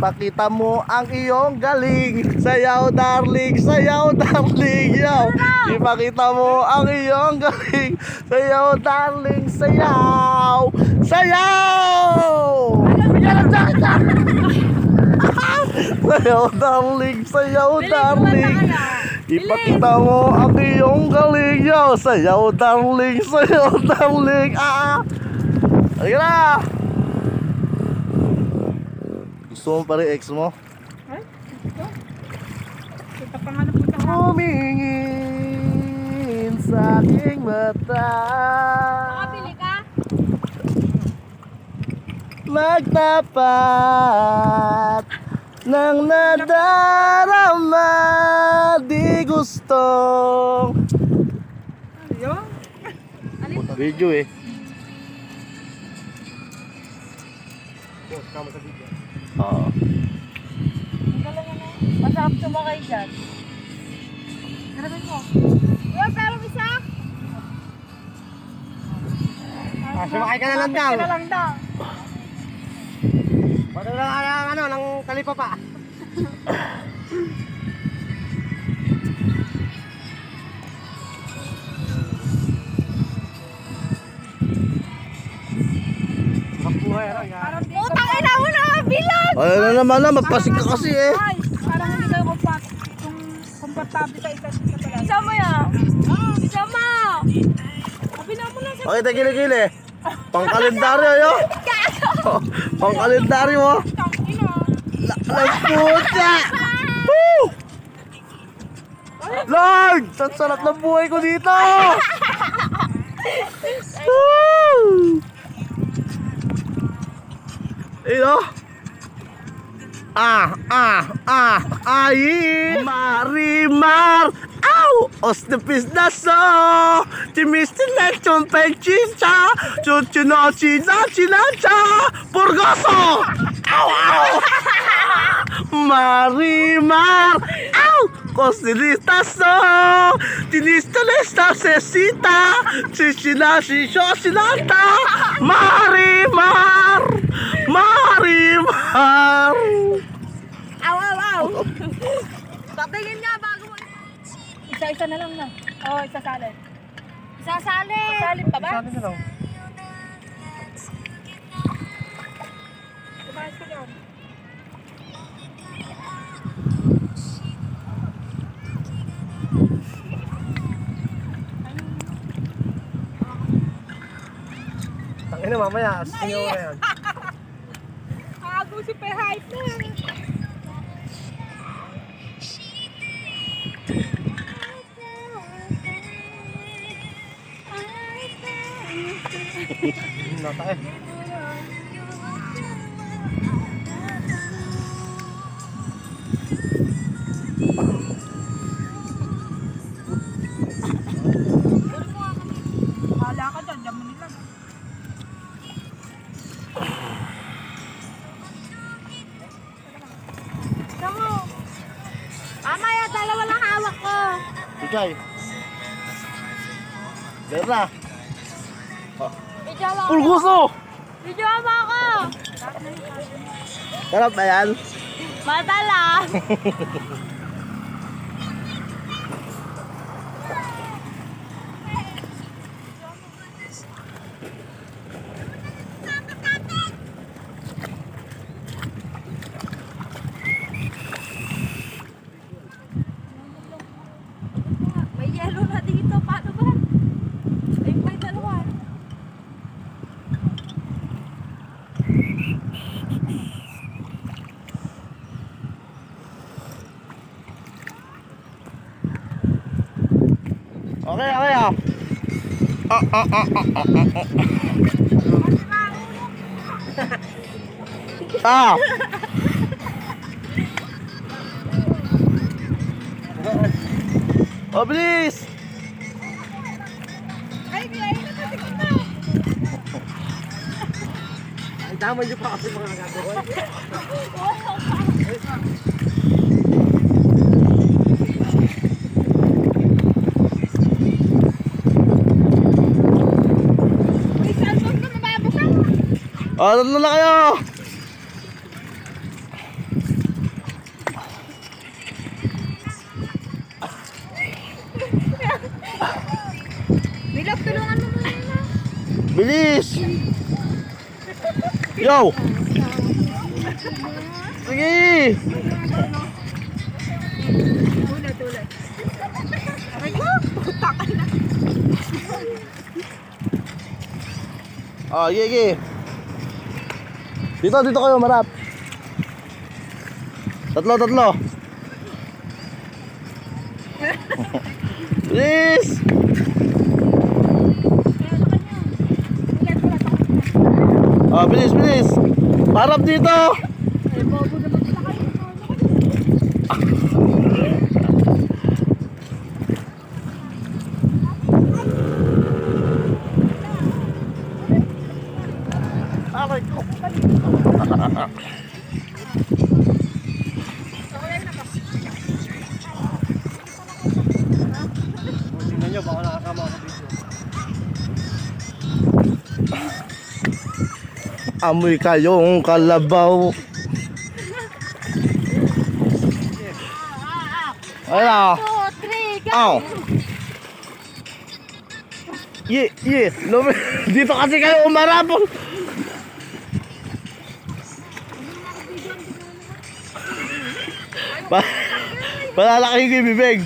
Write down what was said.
Ipakita mo ang iyong galing. Sayaw darling, sayaw darling, yaw. Ipakita mo ang iyong galing. Sayaw darling, sayaw. Sayaw! Sayaw darling, sayaw darling. Ipakita mo ang iyong galing, yaw. Sayaw darling, sayaw darling. Halika na. Gusto mo pa rin ex mo? Ay, ito. Kita pa nga napunta ka. Humingin sa aking mata. Makabili ka? Magtapat ng nadarama. Di gustong Ayun. video eh. Oo. Masarap sumakay dyan. Garapin mo. Uy, pero isa. Sumakay ka na lang daw. Sumakay ka na lang daw. Wala lang ng talipapa. Putang ina mo na, bilog! Ano na naman na, magpasig ka kasi eh. Ay, parang hindi kayo komportable sa isa pala. Isa mo yan. Isa mo! Sabi na mo lang sa... Okay, tagili-gili. Pang-kalendaryo yun. Pang-kalendaryo mo. Puta! Woo! Lord! Ang sarap ng buhay ko dito! Woo! Ito. Ay, Marimar, au, ostepis na so, timistin na chumpay chicha, chuchino china chinacha, purgoso, au, Marimar, au, cosilista so, tinistalesta sesita, chichina shisho sinata, Marimar, Marimar. Aw! Patingin nga bago mo. Isa-isa na lang na. Oo, isasalin. Isasalin! Isasalin pa ba? Sabi na lang. Tumayos ko dyan. Tangin na mamaya, singaw na yan. Kago si Pehait na yan. Nata eh. Hala ka dyan, dyan mo nila. Tamo! Mamaya, dalawa lang hawak ko. Ikay. Gana. Video mo ako. Pulguso! Video mo ako. Sarap ba yan? Madala. May yellow na dito. Paano ba? Ay, may dalawa. Okay, okay ah. Oh, bilis! Ay, kaya na natin na. Ay, tama nyo pa kasi mga gagawin. May cellphone ko nababasa. Oh, ano na kayo? Yo! Sige! Ulit. Aray ko, puta ka na. Oh, sige. Dito kayo, marap. Tatlo. Please! Oh, bilis. Marap dito. Eh, bobo naman sa kayo. Aray ko. Tingnan nyo, baka nakakama ako dito. Amoy kayong kalabaw. Ayan. 2, 3, go! Ow. Dito kasi kayo umarap. Palalaking ko yung bibig.